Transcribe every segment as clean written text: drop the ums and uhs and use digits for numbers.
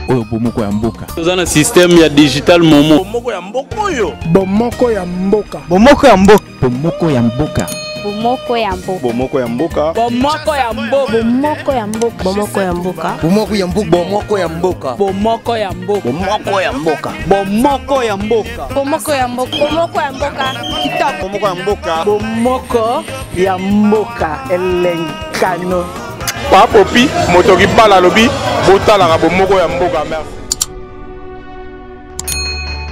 Oyo bomoko ya mboka. Tozana système ya digital momo. Bomoko ya mboka yo. Bomoko ya mboka. Bomoko ya mboka. Bomoko ya mboka. Bomoko ya mboka. Bomoko ya mboka. Bomoko ya mboka. Bomoko ya mboka. Bomoko ya mboka. Bomoko ya mboka. Bomoko ya mboka. Bomoko ya mboka. Bomoko ya mboka. Bomoko ya mboka. Bomoko ya mboka. Bomoko ya mboka. Kitoko. Bomoko ya mboka. Bomoko ya mboka. Elenkano. Papopi motoki bala lobi botala ka bomoko ya mboka merci.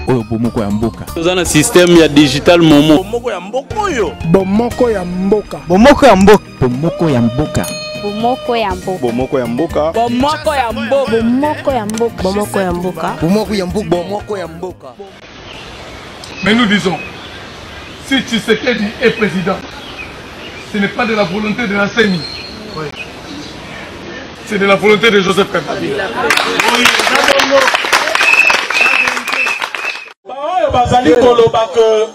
Oyo bomoko ya mboka. Tozana système ya digital momo. Bomoko ya mboka yo. Bomoko ya mboka. Bomoko ya mboka. Bomoko ya mboka. Bomoko ya mboka. Bomoko ya mboka. Bomoko ya mboka. Bomoko ya mboka. Bomoko ya mboka. Bomoko ya mboka. Bomoko ya mboka. Mais nous disons, si Tshisekedi est président, ce n'est pas de la volonté de la CENI. Oui. C'est de la volonté de Joseph Kabila. Bazali koloba que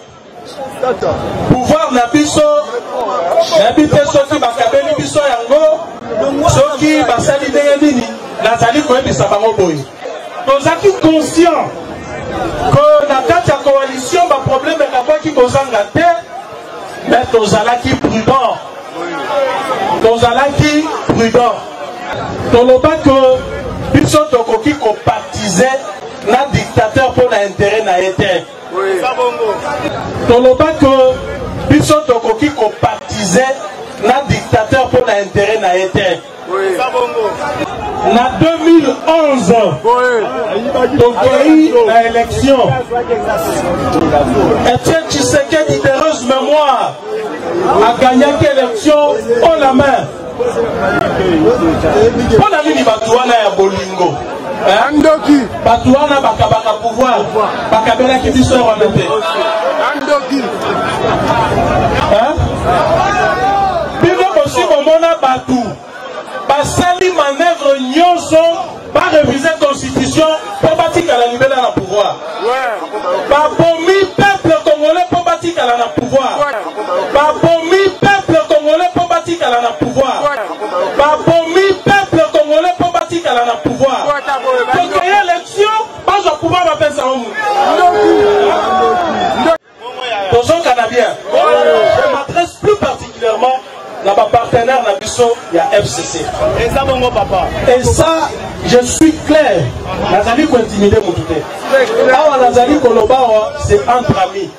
pouvoir na biso na bité soki bakabeli biso yango soki basali ndenge nini nazali koyebisa bango boye tozaki conscient que na kati ya coalition baproblème ekabwaki kozanga te mais tozalaki prudent toloba que biso tokoki kopartize na dictateur pour l'intérêt na été. Toloba que biso tokoki kopartize na dictateur pour l'intérêt na été. Na 2011 tokoki na élection Etienne Tshisekedi d'heureuse mémoire a gagné l'élection haut la main. Pona nini batu wana ya bolingo Andoki batu wana bakabaka pouvoir bakabelaki biso wana te Andoki bino bosi bomona batu basali manœuvre nyonso ba réviser constitution pour batikala libela na pouvoir babomi peuple congolais pour batikala na pouvoir babomi peuple congolais pour batikala na pouvoir babomi peuple congolais pour batikala na pouvoir donc élection pas au pouvoir va faire ça Tozo Canadien je m'adresse plus particulièrement à ma partenaire Nabiso, il y a FCC. Et ça, mon papa. Et ça, je suis clair. Nazali ko intimider mon touté. Awa Nazali Koloba, c'est entre amis.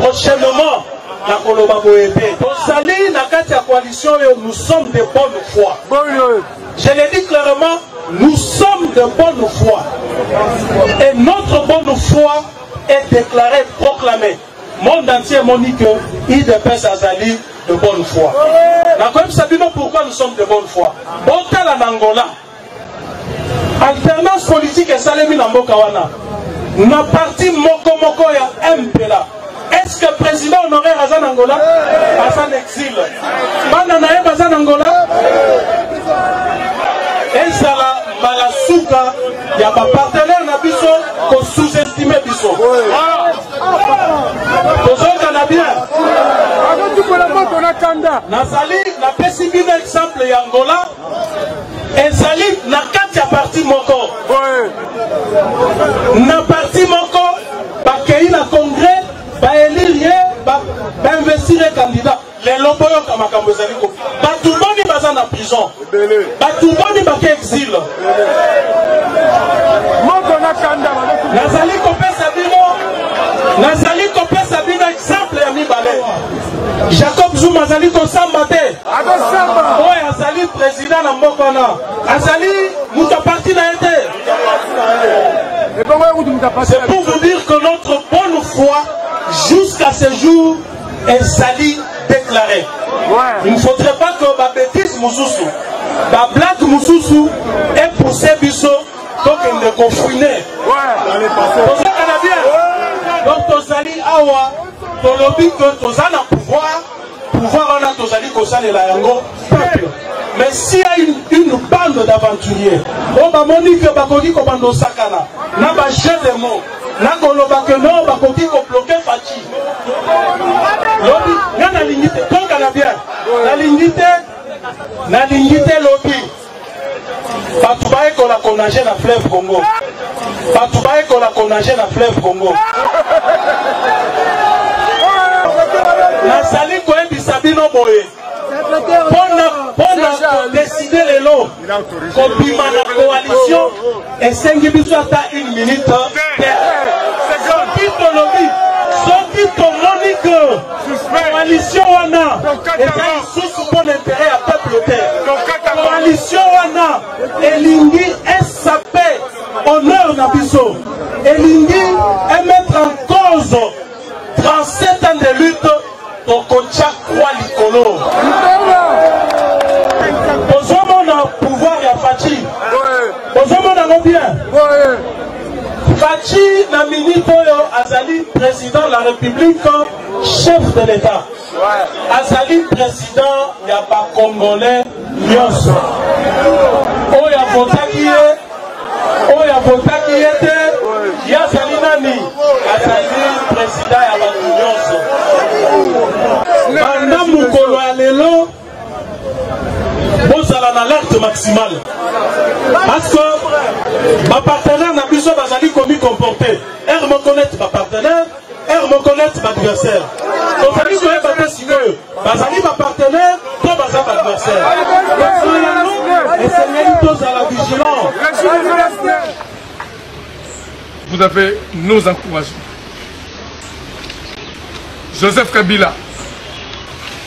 Prochainement, la Koloba Boébé. Tosali, na kati ya coalition, nous sommes de bonne foi. Je l'ai dit clairement, nous sommes de bonne foi. Et notre bonne foi est déclarée, proclamée. Monde entier m'a dit que IDPS Azali de bonne foi. Pourquoi nous sommes de bonne foi? Botala Nangola. Alternance politique et salemi Namboka wana. Na parti Moko Moko ya MPLA. Est-ce que le président honoraire Azan Angola Azan exil? Bana nae Azan Angola? Et ça la malasuka ya ba partenaire na biso ko sous-estimer biso. Tozoka na bien. Nazali na pesi bino exemple ya Angola ezali na kati ya parti moko na parti moko bakei na congrès baélire bainvestir candidat lelo boyo kamakambo ezali ko batu boni baza na prison batu boni bake exil nazali kopesa bino exemple ya mibale Jacob Zuma azali kosamba te oyo azali président na mboka wana azali mutu parti na ye te. C'est pour vous dire que notre bonne foi jusqu'à ce jour ezali déclarée. Il ne faudrait pas que ma bêtise mosusu ma blague mosusu est poussé biso donc il ne confine donc tozali awa tolobi que tozali na pouvoir wana tozali kosalela yango peuple. Mais s'il y a une bande d'aventuriers on va moni que bakoki ko bando sakana na ba jeu de mots na koloba que non bakoki ko bloquer Fachi lobi ngana lingité donc na bien la lingité Nalingite lobby. Batubaye ko la konage na fleuve Congo. Batubaye ko la konage na fleuve Congo. Nasali ko ebisa bino boye. Pour décider les lots, comme la coalition, et 5 minutes à 1 minute. Sorti ton monique, coalition Wana, et ça sous bon intérêt à peuple terre. Coalition Wana, Elingi SAP, honneur Nabiso. Elingi est mettre en cause 37 ans de lutte. Tokocha kwa likolo. Ozomona pouvoir ya Fachi. Ozomona bien. Fachi na minute oyo azali président de la République, chef de l'État. Azali président ya ba Congolais nyonso. Oya votaki ye, oya votaki ye te, ya azali nani? Azali président ya ba nyonso. Banda mukolo alelo bozala na alerte maximale parce que ma partenaire na biso bazali komi comporter er me connaître ma partenaire er me connaître ma adversaire tozali koyeba te sikoyo bazali ma partenaire to baza ma adversaire esengeli tozala vigilant. Vous avez nos encouragements. Joseph Kabila,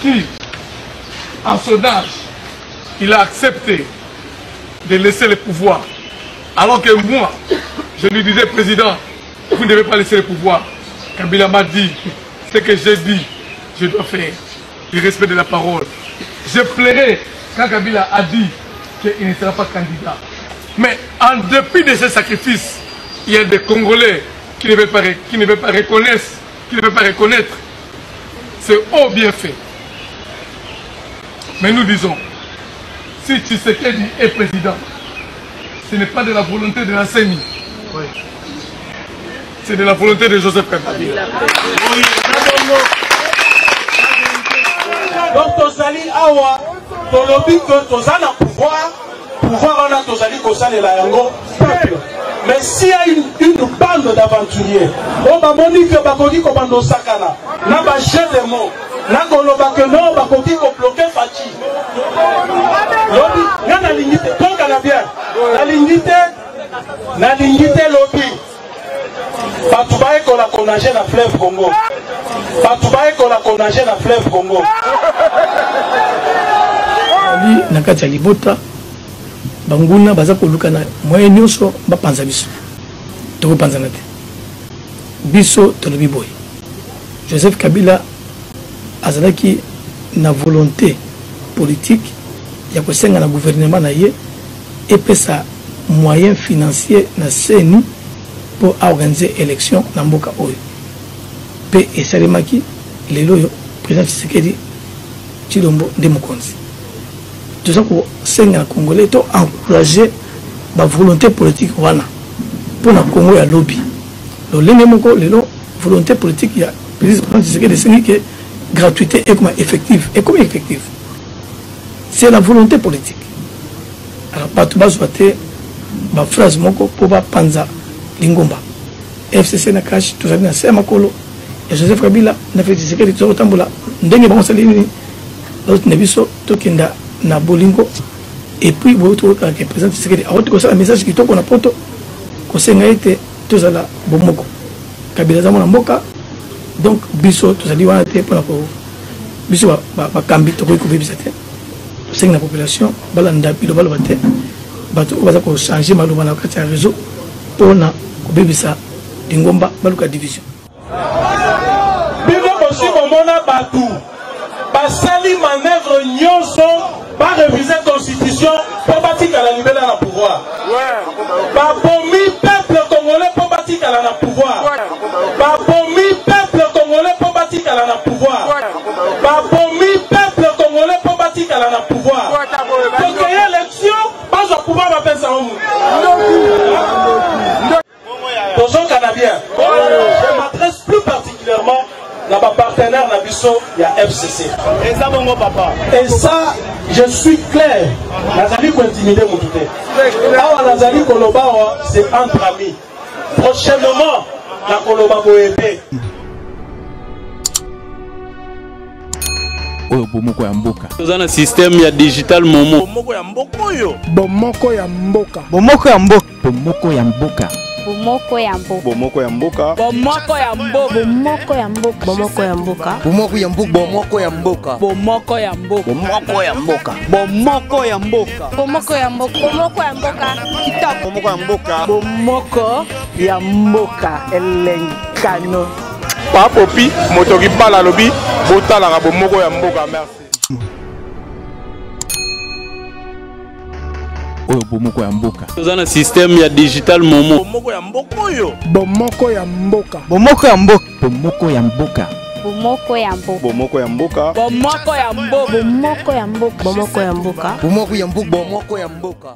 qui, en son âge, il a accepté de laisser le pouvoir, alors que moi, je lui disais, président, vous ne devez pas laisser le pouvoir. Kabila m'a dit, ce que j'ai dit, je dois faire, le respect de la parole. Je pleurais quand Kabila a dit qu'il ne sera pas candidat. Mais en dépit de ce sacrifice, il y a des Congolais qui ne veulent pas reconnaître ce haut bienfait. Mais nous disons, si Tshisekedi est président, ce n'est pas de la volonté de la CENI. Oui. C'est de la volonté de Joseph Kabila. Donc, Tozali Awa, Tolobi que Tozali a pouvoir on a Tozali Kosale la Yango, peuple. Mais s'il y a une bande d'aventuriers, on va monique Bakodi Komando Sakana, n'a pas jet de mots, n'a pas que non, Bakodi ko bloqué Fachi. Lobby, n'a la lignité, donc on a bien. La lignité lobby. Batubaye ko la konage na fleuve Congo. Batubaye ko la konage na fleuve Congo. Ali nakati ya libota banguna baza koluka na moyen nyonso bapanza biso toko panzana te biso tolobi boy. Joseph Kabila azalaki na volonté politique ya kosenga na gouvernement na ye epesa moyen financier na CENI pour organiser élection na mboka oyo pe esalemaki lelo yo président Tshisekedi Tshilombo nde mokonzi. Tout ça pour les Congolais, to encourager la volonté politique wana pour le Congo ya lobby. Le volonté politique ya président Tshisekedi que gratuité et comme effective c'est la volonté politique. Alors pas tout bas souhaiter ma phrase moko pour ba panza lingomba FCC na cash tout ça na sema kolo et Joseph Kabila na fait Tshisekedi to tambola ndenge ba salini l'autre nebiso to kenda na bolingo et puis vous trouvez que président Tshisekedi a reçu un message qui toko na poto ko senga ete tozala bomoko Kabila za mona mboka donc biso tozali wana te pour la biso ba kambi to ko bebisa te senga na population balanda bilo balo bate bato baza ko changer maloba na kati ya réseau pour na ko bebisa ingomba baluka division bino aussi komona batu basali manœuvre nyonso pas réviser la constitution pour bâtir la liberté dans le pouvoir. Babomi peuple congolais pour bâtir le pouvoir. Babomi peuple congolais pour bâtir le pouvoir. Babomi peuple congolais pour bâtir le pouvoir. Donc il y a l'élection, pas au pouvoir va faire ça au monde. Toujours canadien. Je m'adresse plus particulièrement à ma partenaire Nabiso, il y a FCC. Et ça, je suis clair. Nazali ko intimider mon tout. Awa Nazali Koloba, c'est entre amis. Prochainement, la Koloba Boébé. Oyo bomoko ya mboka. Toza na système ya digital momo. Bomoko ya mboko yo. Bomoko ya mboka. Bomoko ya mboka. Bomoko ya mboka. Bomoko ya mboka. Bomoko ya mboka. Bomoko ya mboka. Bomoko ya mboka. Bomoko ya mboka. Bomoko ya mboka. Bomoko ya mboka. Bomoko ya mboka. Bomoko ya mboka. Bomoko ya mboka. Bomoko ya mboka. Bomoko ya mboka. Kitoko. Bomoko ya mboka. Bomoko ya mboka elenkano. Papopi motoki bala lobi botala ka bomoko ya mboka. Merci. Oyo bomoko ya mboka. Toza na système ya digital momo. Bomoko ya mboko yo. Bomoko ya mboka. Bomoko ya mboka. Bomoko ya mboka. Bomoko ya mboka. Bomoko ya mboka. Bomoko ya mboka. Bomoko ya mboka. Bomoko ya mboka. Bomoko ya mboka. Bomoko ya mboka.